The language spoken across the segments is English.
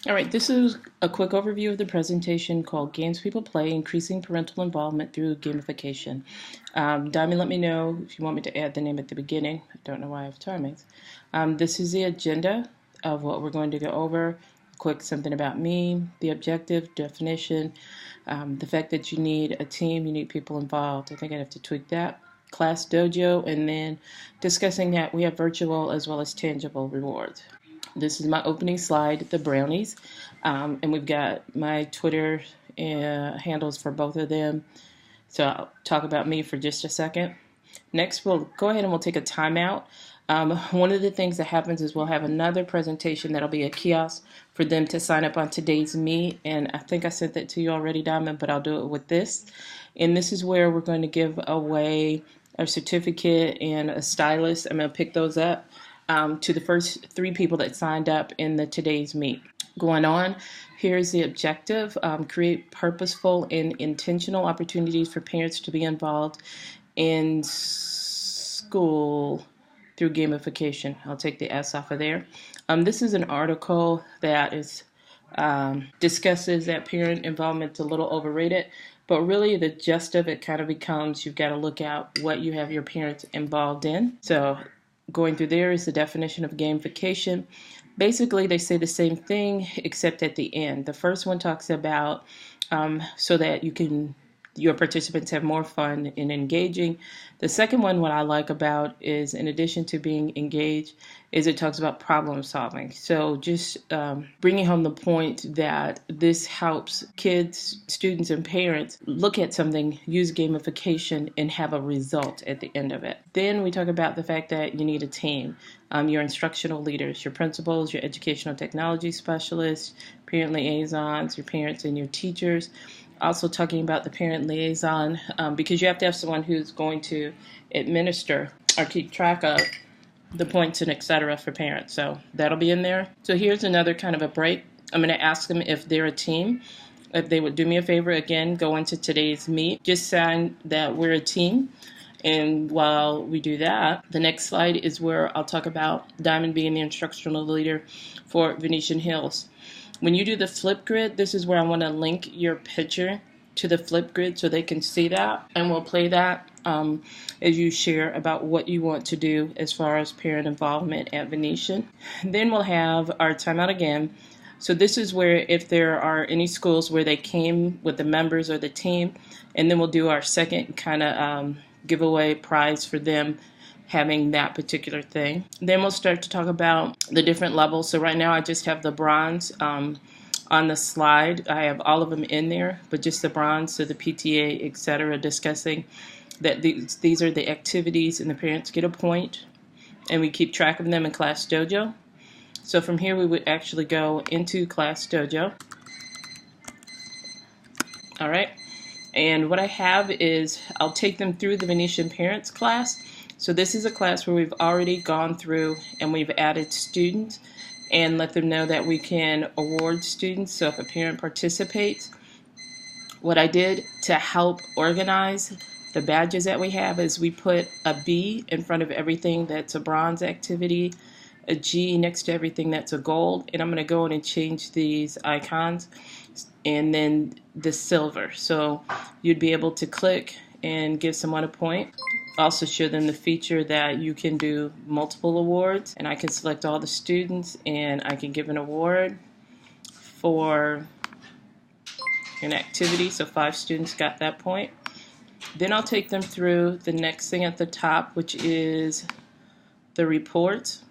All right, this is a quick overview of the presentation called Games People Play, Increasing Parental Involvement Through Gamification. Diamond, let me know if you want me to add the name at the beginning. I don't know why I have timings. This is the agenda of what we're going to go over. Quick something about me, the objective, definition, the fact that you need a team, you need people involved. I think I'd have to tweak that. ClassDojo, and then discussing that we have virtual as well as tangible rewards. This is my opening slide, the Brownies, and we've got my Twitter handles for both of them. So I'll talk about me for just a second. Next, we'll go ahead and we'll take a timeout. One of the things that happens is we'll have another presentation that'll be a kiosk for them to sign up on today's meet, and I think I sent that to you already, Diamond, but I'll do it with this. And this is where we're going to give away a certificate and a stylus. I'm going to pick those up to the first 3 people that signed up in the today's meet. Going on, here's the objective. Create purposeful and intentional opportunities for parents to be involved in school through gamification. I'll take the S off of there. This is an article that is discusses that parent involvement's a little overrated, but really the gist of it kind of becomes you've got to look at what you have your parents involved in. So going through there is the definition of gamification. Basically, they say the same thing except at the end. The first one talks about so that your participants have more fun in engaging. The second one, what I like about is, in addition to being engaged, is it talks about problem solving. So just bringing home the point that this helps kids, students, and parents look at something, use gamification, and have a result at the end of it. Then we talk about the fact that you need a team. Your instructional leaders, your principals, your educational technology specialists, parent liaisons, your parents and your teachers. Also talking about the parent liaison because you have to have someone who's going to administer or keep track of the points and etc. for parents. So that'll be in there. So here's another kind of a break. I'm going to ask them if they're a team. If they would do me a favor, again, go into today's meet. Just sign that we're a team. And while we do that, the next slide is where I'll talk about Diamond being the instructional leader for Venetian Hills. When you do the flip grid, this is where I want to link your picture to the flip grid so they can see that. And we'll play that as you share about what you want to do as far as parent involvement at Venetian. Then we'll have our timeout again. So this is where if there are any schools where they came with the members or the team, and then we'll do our second kind of giveaway prize for them having that particular thing. Then we'll start to talk about the different levels. So right now I just have the bronze on the slide. I have all of them in there, but just the bronze, so the PTA, etc., discussing that these are the activities and the parents get a point, and we keep track of them in ClassDojo. So from here we would actually go into ClassDojo. All right, and what I have is I'll take them through the Venetian Parents class. So this is a class where we've already gone through and we've added students and let them know that we can award students. So if a parent participates, what I did to help organize the badges that we have is we put a B in front of everything that's a bronze activity, a G next to everything that's a gold, and I'm going to go in and change these icons, and then the silver. So you'd be able to click and give someone a point. Also show them the feature that you can do multiple awards, and I can select all the students and I can give an award for an activity. So 5 students got that point. Then I'll take them through the next thing at the top, which is the reports.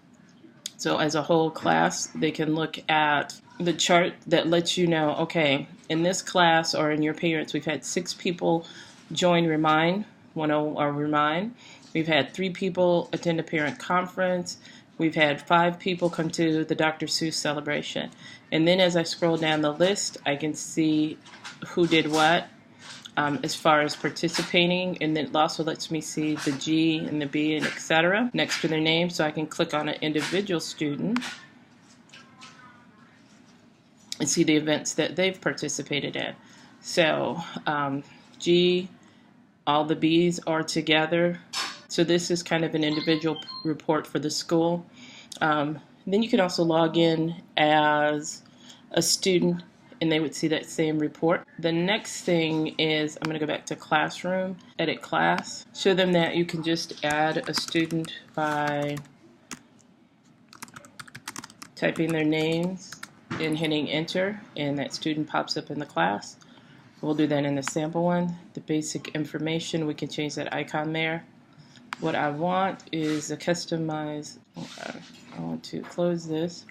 So as a whole class, they can look at the chart that lets you know, okay, in this class or in your parents, we've had 6 people join Remind. Or Remind. We've had 3 people attend a parent conference. We've had 5 people come to the Dr. Seuss celebration. And then as I scroll down the list, I can see who did what as far as participating, and then it also lets me see the G and the B and etc. next to their name, so I can click on an individual student and see the events that they've participated in. So G, all the B's are together. So this is kind of an individual report for the school. Then you can also log in as a student, and they would see that same report. The next thing is, I'm going to go back to Classroom, edit class, show them that you can just add a student by typing their names and hitting enter, and that student pops up in the class. We'll do that in the sample one. The basic information, we can change that icon there. What I want is a customized, I want to close this.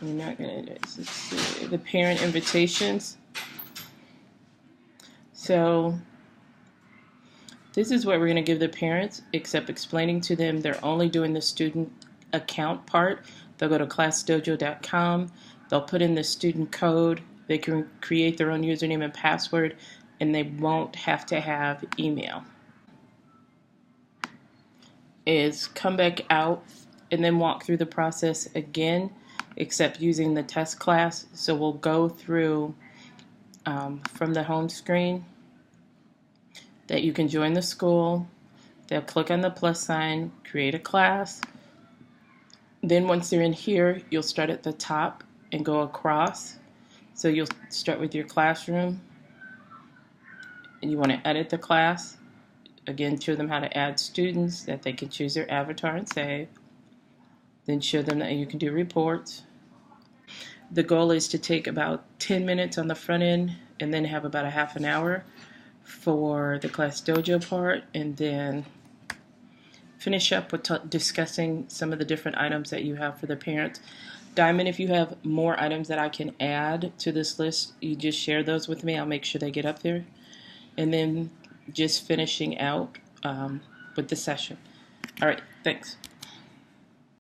We're not going to, let's see, the parent invitations. So this is what we're going to give the parents, except explaining to them they're only doing the student account part. They'll go to ClassDojo.com, they'll put in the student code, they can create their own username and password, and they won't have to have email. Is come back out and then walk through the process again, except using the test class. So we'll go through from the home screen that you can join the school. They'll click on the plus sign, create a class. Then once they're in here, you'll start at the top and go across. So you'll start with your classroom, and you want to edit the class. Again, show them how to add students, that they can choose their avatar and save. Then show them that you can do reports. The goal is to take about 10 minutes on the front end and then have about a half an hour for the ClassDojo part, and then finish up with discussing some of the different items that you have for the parents. Diamond, if you have more items that I can add to this list, you just share those with me. I'll make sure they get up there. And then just finishing out with the session. All right, thanks.